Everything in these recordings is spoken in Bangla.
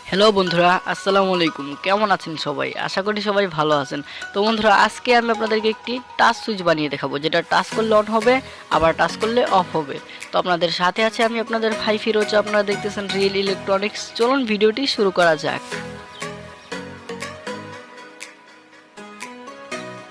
হ্যালো বন্ধুরা, আসসালামু আলাইকুম। কেমন আছেন সবাই? আশা করি সবাই ভালো আছেন। তো বন্ধুরা, আজকে আমি আপনাদেরকে একটি টাচ সুইচ বানিয়ে দেখাবো, যেটা টাচ করলে অন হবে, আবার টাচ করলে অফ হবে। তো আপনাদের সাথে আছে আমি আপনাদের ভাই ফিরোজ। আপনারা দেখতেছেন রিয়েল ইলেকট্রনিক্স। চলুন ভিডিওটি শুরু করা যাক।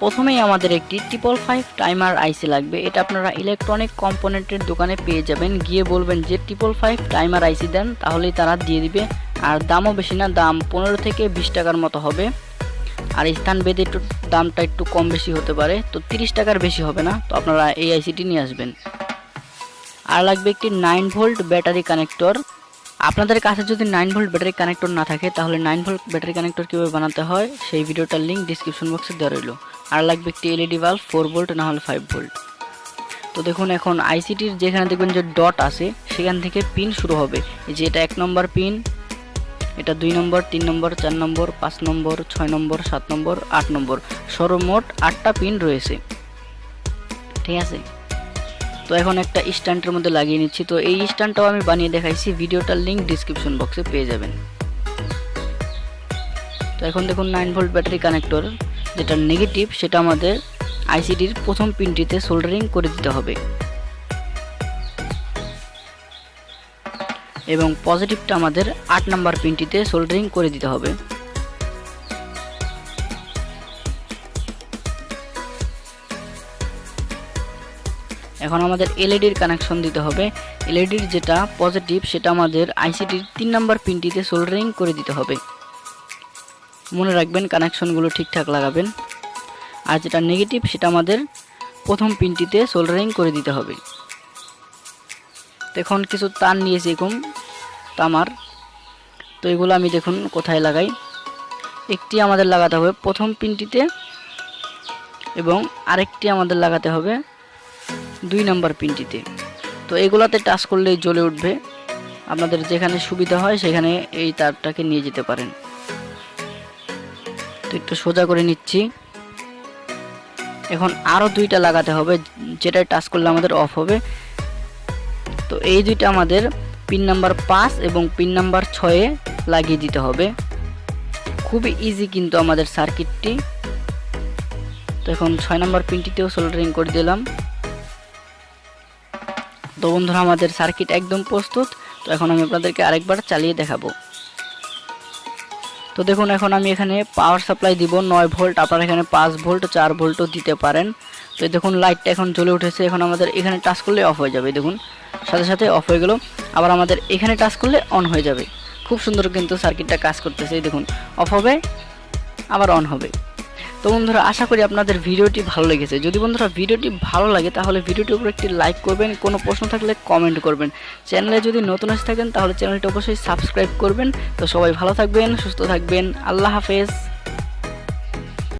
প্রথমেই আমাদের একটি 555 টাইমার আইসি লাগবে। এটা আপনারা ইলেকট্রনিক কম্পোনেন্টের দোকানে পেয়ে যাবেন। গিয়ে বলবেন যে 555 টাইমার আইসি দেন, তাহলেই তারা দিয়ে দিবে। আর দামও বেশি না, দাম 15 থেকে 20 টাকার মতো হবে। আর স্থান ভেদে একটু দামটা একটু কম বেশি হতে পারে, তো 30 টাকার বেশি হবে না। তো আপনারা এই আইসিটি নিয়ে আসবেন। আর লাগবে একটি 9 ভোল্ট ব্যাটারি কানেক্টর। আপনাদের কাছে যদি 9 ভোল্ট ব্যাটারি কানেক্টর না থাকে, তাহলে 9 ভোল্ট ব্যাটারি কানেক্টর কীভাবে বানাতে হয় সেই ভিডিওটার লিঙ্ক ডিসক্রিপশন বক্সে দেওয়া রইল। আর লাগবে একটি এলইডি বাল্ব 4 ভোল্ট না হলে 5 ভোল্ট। তো দেখুন, এখন আইসিটির যেখানে দেখবেন যে ডট আছে, সেখান থেকে পিন শুরু হবে। এই যে এটা 1 নম্বর পিন, এটা 2 নম্বর, 3 নম্বর, 4 নম্বর, 5 নম্বর, 6 নম্বর, 7 নম্বর, 8 নম্বর, সর্বমোট 8টা পিন রয়েছে। ঠিক আছে, তো এখন একটা স্ট্যান্ডের মধ্যে লাগিয়ে নিচ্ছি। তো এই স্ট্যান্ডটাও আমি বানিয়ে দেখাইছি, ভিডিওটার লিঙ্ক ডিসক্রিপশন বক্সে পেয়ে যাবেন। তো এখন দেখুন 9 ভোল্ট ব্যাটারি কানেক্টর যেটা নেগেটিভ, সেটা আমাদের আইসিটির প্রথম পিনটিতে সোল্ডারিং করে দিতে হবে, এবং পজিটিভটা আমাদের 8 নাম্বার পিনটিতে সোল্ডারিং করে দিতে হবে। এখন আমাদের এলইডির কানেকশন দিতে হবে। এলইডির যেটা পজিটিভ, সেটা আমাদের আইসিটির 3 নাম্বার পিনটিতে সোল্ডারিং করে দিতে হবে। মনে রাখবেন কানেকশনগুলো ঠিকঠাক লাগাবেন। আর যেটা নেগেটিভ, সেটা আমাদের প্রথম পিনটিতে সোল্ডারিং করে দিতে হবে। এখন কিছু তার নিয়েছি এরকম তামার। তো এগুলো আমি দেখুন কোথায় লাগাই। একটি আমাদের লাগাতে হবে প্রথম পিনটিতে, এবং আরেকটি আমাদের লাগাতে হবে 2 নাম্বার পিনটিতে। তো এগুলাতে টাচ করলেই জ্বলে উঠবে। আপনাদের যেখানে সুবিধা হয় সেখানে এই তারটাকে নিয়ে যেতে পারেন। তো একটু সোজা করে নিচ্ছি। এখন আরও 2টা লাগাতে হবে, যেটাই টাচ করলে আমাদের অফ হবে। তো এই 2টা আমাদের পিন নাম্বার 5 এবং পিন নাম্বার 6-এ লাগিয়ে দিতে হবে। খুবই ইজি কিন্তু আমাদের সার্কিটটি। তো এখন 6 নাম্বার পিনটিতেও সোল্ডারিং করে দিলাম। তো বন্ধুরা, আমাদের সার্কিট একদম প্রস্তুত। তো এখন আমি আপনাদেরকে আরেকবার চালিয়ে দেখাবো। তো দেখুন, এখন আমি এখানে পাওয়ার সাপ্লাই দিব 9 ভোল্ট। আপনারা এখানে 5 ভোল্ট 4 ভোল্টও দিতে পারেন। তো দেখুন লাইটটা এখন জ্বলে উঠেছে। এখন আমাদের এখানে টাচ করলে অফ হয়ে যাবে। দেখুন সাথে সাথে অফ হয়ে গেল। আবার আমাদের এখানে টাচ করলে অন হয়ে যাবে। খুব সুন্দর কিন্তু সার্কিটটা কাজ করতেছে। দেখুন অফ হবে, আবার অন হবে। তো বন্ধুরা, আশা করি আপনাদের ভিডিওটি ভালো লেগেছে। যদি বন্ধুরা ভিডিওটি ভালো লাগে, তাহলে ভিডিওটির উপর একটি লাইক করবেন। কোনো প্রশ্ন থাকলে কমেন্ট করবেন। চ্যানেলে যদি নতুন এসে থাকেন, তাহলে চ্যানেলটি অবশ্যই সাবস্ক্রাইব করবেন। তো সবাই ভালো থাকবেন, সুস্থ থাকবেন। আল্লাহ হাফেজ।